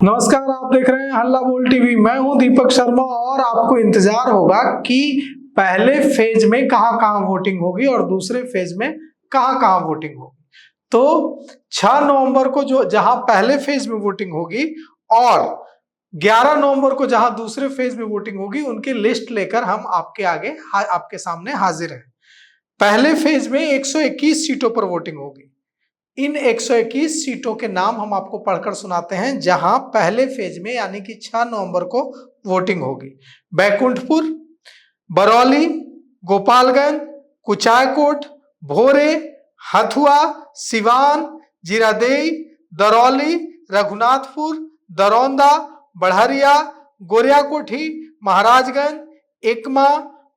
नमस्कार, आप देख रहे हैं हल्ला बोल टीवी। मैं हूं दीपक शर्मा और आपको इंतजार होगा कि पहले फेज में कहां कहां वोटिंग होगी और दूसरे फेज में कहां कहां वोटिंग होगी। तो 6 नवंबर को जो जहां पहले फेज में वोटिंग होगी और 11 नवंबर को जहां दूसरे फेज में वोटिंग होगी, उनकी लिस्ट लेकर हम आपके आगे आपके सामने हाजिर हैं। पहले फेज में 121 सीटों पर वोटिंग होगी। इन 121 सीटों के नाम हम आपको पढ़कर सुनाते हैं जहां पहले फेज में यानी कि 6 नवंबर को वोटिंग होगी। बैकुंठपुर, बरौली, गोपालगंज, कुचायकोट, भोरे, हथुआ, सिवान, जीरादेई, दरौली, रघुनाथपुर, दरौंदा, बढ़रिया, गोरियाकोठी, महाराजगंज, एकमा,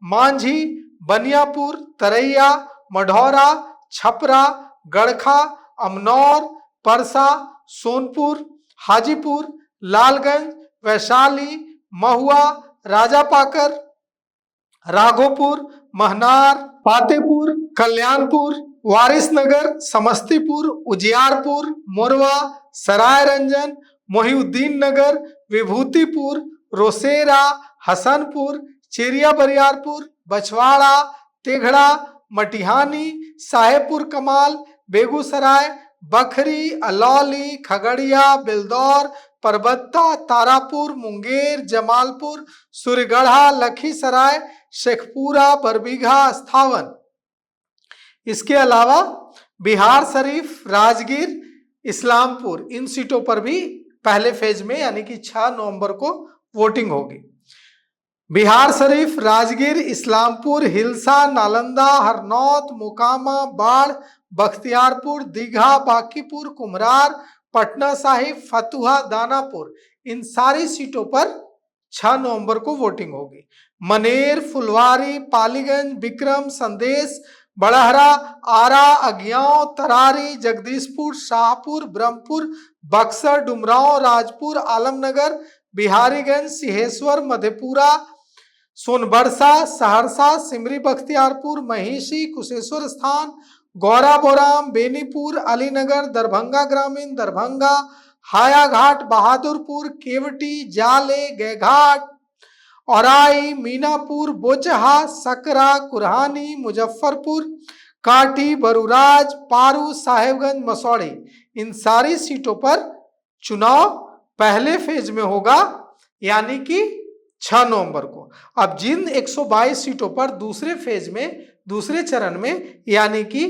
मांझी, बनियापुर, तरैया, मढ़ौरा, छपरा, गड़खा, अमनौर, परसा, सोनपुर, हाजीपुर, लालगंज, वैशाली, महुआ, राजापाकर, राघोपुर, महनार, पातेपुर, कल्याणपुर, वारिसनगर, समस्तीपुर, उजियारपुर, मोरवा, सरायरंजन, मोहिउद्दीन नगर, विभूतिपुर, रोसेरा, हसनपुर, चिरिया बरियारपुर, बछवाड़ा, तेघड़ा, मटिहानी, साहेबपुर कमाल, बेगूसराय, बखरी, अलौली, खगड़िया, बिलदौर, परबत्ता, तारापुर, मुंगेर, जमालपुर, सूर्यगढ़ा, लखीसराय, शेखपुरा, बरबीघा, अस्थावन। इसके अलावा बिहार शरीफ, राजगीर, इस्लामपुर, इन सीटों पर भी पहले फेज में यानी कि 6 नवंबर को वोटिंग होगी। बिहार शरीफ, राजगीर, इस्लामपुर, हिलसा, नालंदा, हरनौत, मोकामा, बाढ़, बख्तियारपुर, दीघा, बांकीपुर, कुम्हरार, पटना साहिब, फतुहा, दानापुर, इन सारी सीटों पर 6 नवंबर को वोटिंग होगी। मनेर, फुलवारी, पालीगंज, विक्रम, संदेश, बड़हरा, आरा, अगियाव, तरारी, जगदीशपुर, शाहपुर, ब्रह्मपुर, बक्सर, डुमरांव, राजपुर, आलमनगर, बिहारीगंज, सिंहेश्वर, मधेपुरा, सोनबरसा, सहरसा, सिमरी, बख्तियारपुर, महिषी, कुशेश्वर स्थान, गौराबोराम, बेनीपुर, अलीनगर, दरभंगा ग्रामीण, दरभंगा, हायाघाट, बहादुरपुर, केवटी, जाले, गैघाट, औराई, मीनापुर, बोचहा, सकरा, कुरहानी, मुजफ्फरपुर, काठी, बरूराज, पारू, साहेबगंज, मसौड़ी, इन सारी सीटों पर चुनाव पहले फेज में होगा यानी कि 6 नवंबर को। अब जिन 122 सीटों पर दूसरे फेज में, दूसरे चरण में यानी कि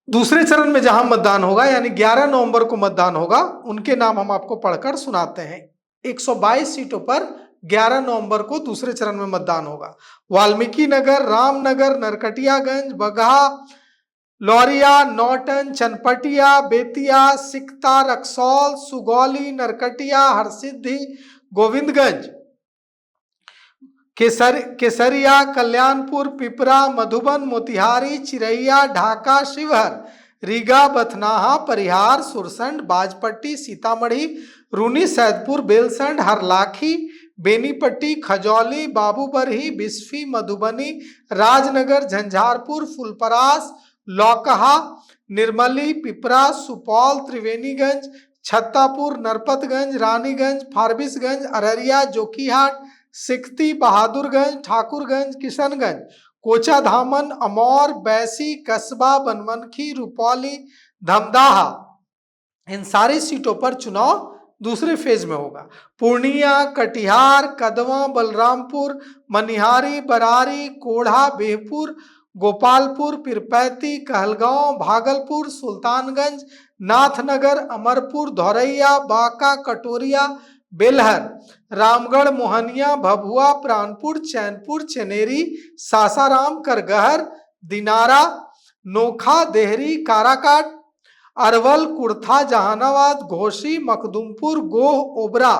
दूसरे चरण में जहां मतदान होगा यानी 11 नवंबर को मतदान होगा, उनके नाम हम आपको पढ़कर सुनाते हैं। 122 सीटों पर 11 नवंबर को दूसरे चरण में मतदान होगा। वाल्मीकि नगर, रामनगर, नरकटियागंज, बगहा, लौरिया, नौटन, चनपटिया, बेतिया, सिकता, रक्सौल, सुगौली, नरकटिया, हरसिद्धि, गोविंदगंज, केसरिया, कल्याणपुर, पिपरा, मधुबन, मोतिहारी, चिरैया, ढाका, शिवहर, रीगा, बथनाहा, परिहार, सुरसंड, बाजपट्टी, सीतामढ़ी, रूनी, सैदपुर, बेलसंड, हरलाखी, बेनीपट्टी, खजौली, बाबूबरही, बिस्फी, मधुबनी, राजनगर, झंझारपुर, फुलपरास, लौकहा, निर्मली, पिपरा, सुपौल, त्रिवेणीगंज, छत्तापुर, नरपतगंज, रानीगंज, फारबिसगंज, अररिया, जोकीहाट, सिकती, बहादुरगंज, ठाकुरगंज, किशनगंज, कोचाधामन, अमौर, बैसी, कस्बा, बनमनखी, रुपौली, धमदाहा, इन सारी सीटों पर चुनाव दूसरे फेज में होगा। पूर्णिया, कटिहार, कदवा, बलरामपुर, मनिहारी, बरारी, कोढ़ा, बेहपुर, गोपालपुर, पिरपैती, कहलगांव, भागलपुर, सुल्तानगंज, नाथनगर, अमरपुर, धौरैया, बांका, कटोरिया, बेलहर, रामगढ़, मोहनिया, भभुआ, प्राणपुर, चैनपुर, चनेरी, सासाराम, करगहर, दिनारा, नोखा, देहरी, काराकाट, अरवल, कुर्था, जहानाबाद, घोसी, मखदुमपुर, गोह, ओबरा,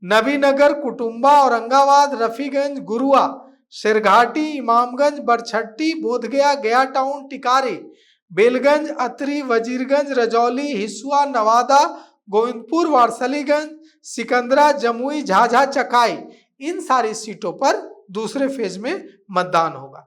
नबीनगर, कुटुंबा, औरंगाबाद, रफीगंज, गुरुआ, शेरघाटी, इमामगंज, बरछट्टी, बोधगया, गया टाउन, टिकारी, बेलगंज, अतरी, वजीरगंज, रजौली, हिसुआ, नवादा, गोविंदपुर, वारसलीगंज, सिकंदरा, जमुई, झाझा, चकाई, इन सारी सीटों पर दूसरे फेज में मतदान होगा।